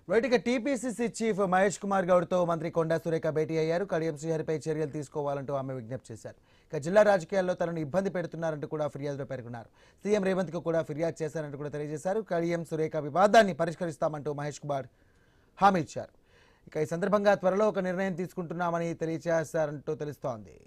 Right ఇక TPCC chief Mahesh Kumar గౌడ్తో మంత్రి కొండా సురేఖ భేటీ అయ్యారు. కడియం శ్రీహరిపై చర్యలు తీసుకోవాలంటూ ఆమె విజ్ఞప్తి చేశారు. ఇక జిల్లా రాజకీయాల్లో తనను ఇబ్బంది పెడుతున్నారంటూ కూడా ఫిర్యాదులో పేర్కొన్నారు. సీఎం రేవంత్కు కూడా ఫిర్యాదు చేశారంటూ కూడా తెలియజేశారు. కడియం సురేఖ వివాదాన్ని పరిష్కరిస్తామంటూ మహేష్ కుమార్ హామీ ఇచ్చారు. ఇక ఈ సందర్భంగా త్వరలో ఒక నిర్ణయం తీసుకుంటున్నామని తెలియజేశారంటూ తెలుస్తోంది.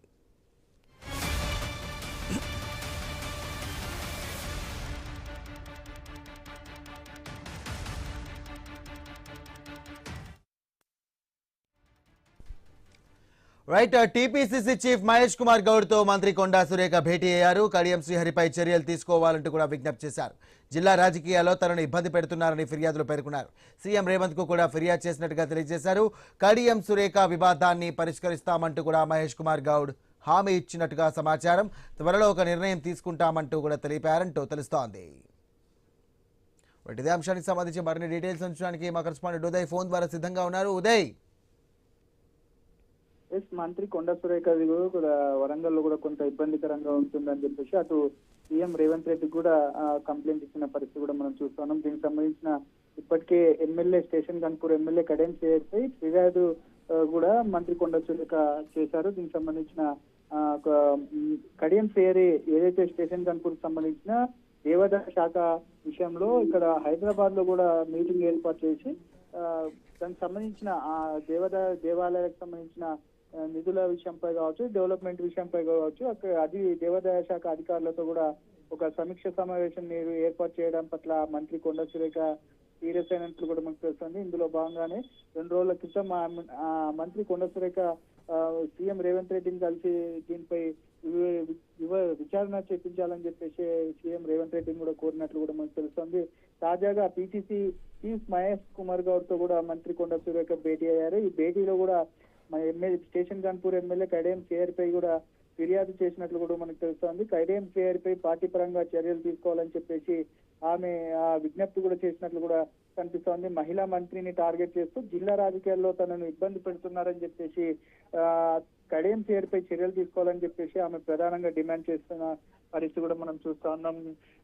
Right TPCC chief Mahesh Kumar గౌడ్తో మంత్రి కొండా సురేఖ భేటీ అయ్యారు. కడియం శ్రీహరిపై చర్యలు తీసుకోవాలంటూ కూడా విజ్ఞప్తి చేశారు. జిల్లా రాజకీయాల్లో తనను ఇబ్బంది పెడుతున్నారని ఫిర్యాదులు పేర్కొన్నారు. సీఎం రేవంత్కు కూడా ఫిర్యాదు చేసినట్టుగా తెలియజేశారు. కడియం సురేఖ వివాదాన్ని పరిష్కరిస్తామంటూ కూడా మహేష్ కుమార్ గౌడ్ హామీ ఇచ్చినట్టుగా సమాచారం. త్వరలో ఒక నిర్ణయం తీసుకుంటామంటూ కూడా తెలిపారంటూ తెలుస్తోంది. ఇదే అంశానికి సంబంధించి మరిన్ని డీటెయిల్స్ ఉంచడానికి మా కరెస్పాండెంట్ ఉదయ్ ఫోన్ ద్వారా సిద్ధంగా ఉన్నారు. ఉదయ్, మంత్రి కొండా సురేఖ కూడా వరంగల్ లో కూడా కొంత ఇబ్బందికరంగా ఉంటుందని చెప్పేసి అటు సీఎం రేవంత్ రెడ్డి కూడా కంప్లైంట్ ఇచ్చిన పరిస్థితి కూడా మనం చూస్తున్నాం. దీనికి సంబంధించిన ఇప్పటికే MLA Station Ghanpur MLA Kadiyam శ్రీహరిపై ఫిర్యాదు కూడా మంత్రి కొండా సురేఖ చేశారు. దీనికి సంబంధించిన కడియం శ్రీహరి ఏదైతే స్టేషన్ గన్పూర్ సంబంధించిన దేవాదాయ శాఖ విషయంలో ఇక్కడ హైదరాబాద్ లో కూడా మీటింగ్ ఏర్పాటు చేసి దానికి సంబంధించిన ఆ దేవాలయాలకు సంబంధించిన నిధుల విషయంపై కావచ్చు, డెవలప్మెంట్ విషయంపై కావచ్చు, అది దేవాదాయ శాఖ అధికారులతో కూడా ఒక సమీక్ష సమావేశం ఏర్పాటు చేయడం పట్ల మంత్రి కొండా సురేఖ సీరియస్ అయినట్లు కూడా మనకు తెలుస్తుంది. ఇందులో భాగంగానే 2 రోజుల క్రితం మంత్రి కొండా సురేఖ సీఎం రేవంత్ రెడ్డిని కలిసి దీనిపై విచారణ చేపించాలని చెప్పేసి సీఎం రేవంత్ రెడ్డిని కూడా కోరినట్లు కూడా మనకు తెలుస్తుంది. తాజాగా పీసీసీ చీఫ్ మహేష్ కుమార్ గౌడ్ తో కూడా మంత్రి కొండా సురేఖ భేటీ అయ్యారు. ఈ భేటీలో కూడా స్టేషన్ గన్పూర్ ఎమ్మెల్యే కడియం శ్రీహరిపై కూడా ఫిర్యాదు చేసినట్లు కూడా మనకు తెలుస్తోంది. కడియం శ్రీహరిపై పార్టీ పరంగా చర్యలు తీసుకోవాలని చెప్పేసి ఆమె విజ్ఞప్తి కూడా చేసినట్లు కూడా కనిపిస్తోంది. మహిళా మంత్రిని టార్గెట్ చేస్తూ జిల్లా రాజకీయాల్లో తనను ఇబ్బంది పెడుతున్నారని చెప్పేసి కడియం శ్రీహరిపై చర్యలు తీసుకోవాలని చెప్పేసి ఆమె ప్రధానంగా డిమాండ్ చేస్తున్న పరిస్థితి కూడా మనం చూస్తా ఉన్నాం.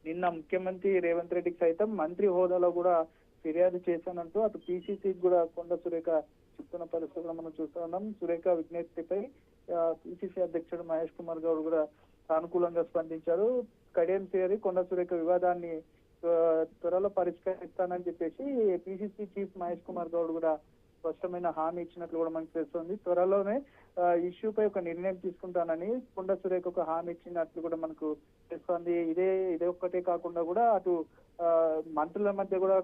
నిన్న ముఖ్యమంత్రి రేవంత్ రెడ్డికి సైతం మంత్రి హోదాలో కూడా ఫిర్యాదు చేశానంటూ అటు పీసీసీకి కూడా కొండా సురేఖ చెప్తున్న పరిస్థితులు మనం చూస్తా ఉన్నాం. సురేఖ విజ్ఞప్తిపై పీసీసీ అధ్యక్షుడు మహేష్ కుమార్ గౌడ్ కూడా సానుకూలంగా స్పందించారు. కడియం శ్రీహరి కొండా సురేఖ వివాదాన్ని త్వరలో పరిష్కరిస్తానని చెప్పేసి పీసీసీ చీఫ్ మహేష్ కుమార్ గౌడ్ కూడా స్పష్టమైన హామీ ఇచ్చినట్లు కూడా మనకు తెలుస్తుంది. త్వరలోనే ఇష్యూపై ఒక నిర్ణయం తీసుకుంటానని కొండా సురేఖ ఒక హామీ ఇచ్చినట్లు కూడా మనకు తెలుస్తుంది. ఇదే ఒక్కటే కాకుండా కూడా అటు మంత్రుల మధ్య కూడా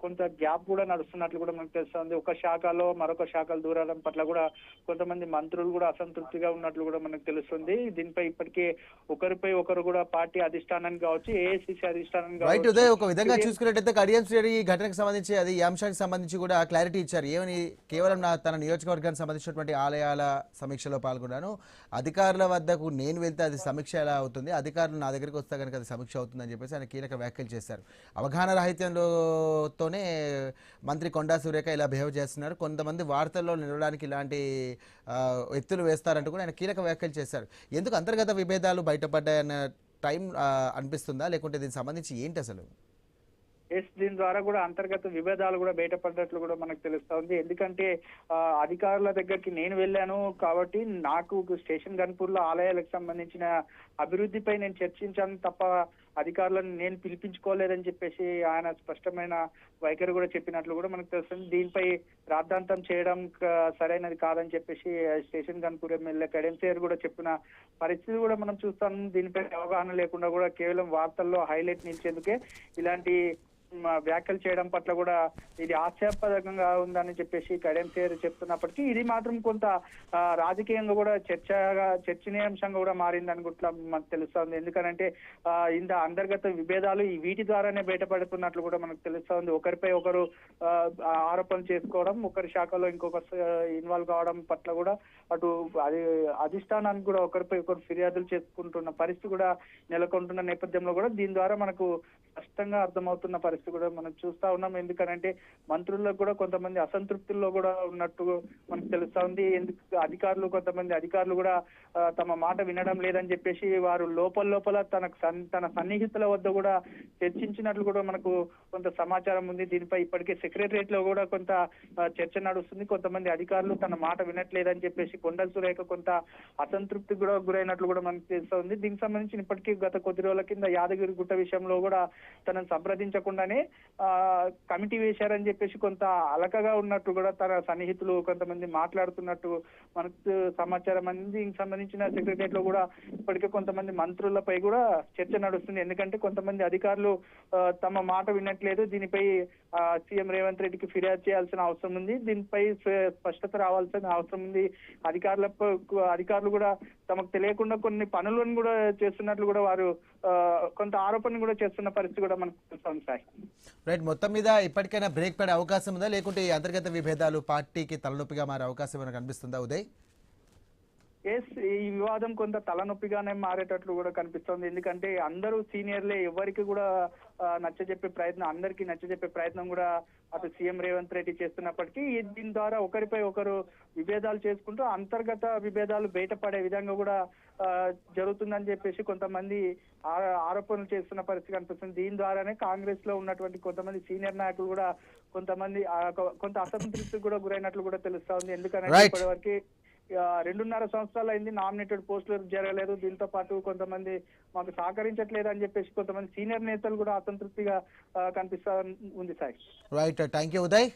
కొంత గ్యాప్ కూడా నడుస్తున్నట్లు కూడా మనకు తెలుస్తుంది. ఒక శాఖలో మరొక శాఖలు దూరడం పట్ల కూడా కొంతమంది మంత్రులు కూడా అసంతృప్తిగా ఉన్నట్లు కూడా మనకు తెలుస్తుంది. దీనిపై ఇప్పటికే ఒకరిపై ఒకరు కూడా పార్టీ అధిష్టానానికి కావచ్చు, ఏఐసీసీ అధిష్టానానికి కావచ్చు. ఉదయ్, ఒక విధంగా చూసుకున్నట్టయితే కడియం శ్రీహరి ఈ ఘటనకు సంబంధించి ఈ అంశానికి సంబంధించి కూడా క్లారిటీ ఇచ్చారు. ఏమని కేవలం తన నియోజకవర్గానికి సంబంధించినటువంటి ఆలయాల సమీక్షలో పాల్గొన్నాను, అధికారుల వద్దకు నేను వెళ్తే అది సమీక్ష ఎలా అవుతుంది, అధికారులు నా దగ్గరికి వస్తే కనుక అది సమీక్ష అవుతుందని చెప్పేసి ఆయన కీలక వ్యాఖ్యలు చేశారు. అవగాహన రాహిత్యంతోనే మంత్రి కొండా సురేఖ ఇలా బిహేవ్ చేస్తున్నారు, కొంతమంది వార్తల్లో నిలవడానికి ఇలాంటి ఎత్తులు వేస్తారంటూ కూడా ఆయన కీలక వ్యాఖ్యలు చేశారు. ఎందుకు అంతర్గత విభేదాలు బయటపడ్డాయన్న టైం అనిపిస్తుందా, లేకుంటే దీనికి సంబంధించి ఏంటి అసలు? దీని ద్వారా కూడా అంతర్గత విభేదాలు కూడా బయటపడ్డట్లు కూడా మనకు తెలుస్తా ఉంది. ఎందుకంటే అధికారుల దగ్గరికి నేను వెళ్ళాను కాబట్టి నాకు స్టేషన్ గన్పూర్ లో ఆలయాలకు సంబంధించిన అభివృద్ధిపై నేను చర్చించాను తప్ప అధికారులను నేను పిలిపించుకోలేదని చెప్పేసి ఆయన స్పష్టమైన వైఖరి కూడా చెప్పినట్లు కూడా మనకు తెలుస్తుంది. దీనిపై రాద్ధాంతం చేయడం సరైనది కాదని చెప్పేసి స్టేషన్ గన్పూర్ ఎమ్మెల్యే కడియం శ్రీహరి కూడా చెప్పిన పరిస్థితి కూడా మనం చూస్తాం. దీనిపై అవగాహన లేకుండా కూడా కేవలం వార్తల్లో హైలైట్ నిలిచేందుకే ఇలాంటి వ్యాఖ్యలు చేయడం పట్ల కూడా ఇది ఆశ్చర్యపరంగా ఉందని చెప్పేసి కడియం శ్రీహరి చెప్తున్నప్పటికీ ఇది మాత్రం కొంత రాజకీయంగా కూడా చర్చనీయాంశంగా కూడా మారిందని కూడా మనకు తెలుస్తుంది. ఎందుకంటే ఇంత అంతర్గత విభేదాలు వీటి ద్వారానే బయటపడుతున్నట్లు కూడా మనకు తెలుస్తుంది. ఒకరిపై ఒకరు ఆరోపణలు చేసుకోవడం, ఒకరి శాఖలో ఇంకొకరు ఇన్వాల్వ్ కావడం పట్ల కూడా అటు అధిష్టానానికి కూడా ఒకరిపై ఒకరు ఫిర్యాదులు చేసుకుంటున్న పరిస్థితి కూడా నెలకొంటున్న నేపథ్యంలో కూడా దీని ద్వారా మనకు స్పష్టంగా అర్థమవుతున్న పరిస్థితి పరిస్థితి కూడా మనం చూస్తా ఉన్నాం. ఎందుకనంటే మంత్రులకు కూడా కొంతమంది అసంతృప్తుల్లో కూడా ఉన్నట్టు మనకు తెలుస్తా ఉంది. ఎందుకు కొంతమంది అధికారులు కూడా తమ మాట వినడం లేదని చెప్పేసి వారు లోపల తన సన్నిహితుల వద్ద కూడా చర్చించినట్లు కూడా మనకు కొంత సమాచారం ఉంది. దీనిపై ఇప్పటికే సెక్రటరియట్ లో కూడా కొంత చర్చ నడుస్తుంది. కొంతమంది అధికారులు తన మాట వినట్లేదని చెప్పేసి కొండల సురేఖ కొంత అసంతృప్తికి కూడా గురైనట్లు కూడా మనకు తెలుస్తా ఉంది. దీనికి సంబంధించి ఇప్పటికీ గత కొద్ది రోజుల కింద యాదగిరి గుట్ట విషయంలో కూడా తనను సంప్రదించకుండానే కమిటీ వేశారని చెప్పేసి కొంత అలకగా ఉన్నట్టు కూడా తన సన్నిహితులు కొంతమంది మాట్లాడుతున్నట్టు మనకు సమాచారం అంది. దీనికి సంబంధించిన సెక్రటరియట్ లో కూడా ఇప్పటికే కొంతమంది మంత్రులపై కూడా చర్చ నడుస్తుంది. ఎందుకంటే కొంతమంది అధికారులు తమ మాట వినట్లేదు. దీనిపై సీఎం రేవంత్ రెడ్డికి ఫిర్యాదు చేయాల్సిన అవసరం ఉంది. దీనిపై స్పష్టత రావాల్సిన అవసరం ఉంది. అధికారులు కూడా తమకు తెలియకుండా కొన్ని పనులను కూడా చేస్తున్నట్లు కూడా వారు కొంత ఆరోపణలు కూడా చేస్తున్న పరిస్థితి కూడా మనకు తెలుస్తుంది సార్. రైట్, మొత్తం మీద ఇప్పటికైనా బ్రేక్ పడే అవకాశం ఉందా, లేకుంటే ఈ అంతర్గత విభేదాలు పార్టీకి తలనొప్పిగా మారే అవకాశం ఏమైనా కనిపిస్తుందా ఉదయ్? ఈ వివాదం కొంత తలనొప్పిగానే మారేటట్లు కూడా కనిపిస్తోంది. ఎందుకంటే అందరూ సీనియర్లే, ఎవరికి కూడా అందరికీ నచ్చజెప్పే ప్రయత్నం కూడా అటు సీఎం రేవంత్ రెడ్డి చేస్తున్నప్పటికీ దీని ద్వారా ఒకరిపై ఒకరు విభేదాలు చేసుకుంటూ అంతర్గత విభేదాలు బయటపడే విధంగా కూడా జరుగుతుందని చెప్పేసి కొంతమంది ఆరోపణలు చేస్తున్న పరిస్థితి కనిపిస్తుంది. దీని ద్వారానే కాంగ్రెస్ లో ఉన్నటువంటి కొంతమంది సీనియర్ నాయకులు కూడా కొంత అసంతృప్తికి కూడా గురైనట్లు కూడా తెలుస్తా ఉంది. ఎందుకంటే ఇప్పటివరకు 2.5 సంవత్సరాలు అయింది, నామినేటెడ్ పోస్టులు జరగలేదు. దీంతో పాటు కొంతమంది మాకు సహకరించట్లేదు అని చెప్పేసి కొంతమంది సీనియర్ నేతలు కూడా అసంతృప్తిగా కనిపిస్తా ఉంది sir. Right, thank you Uday.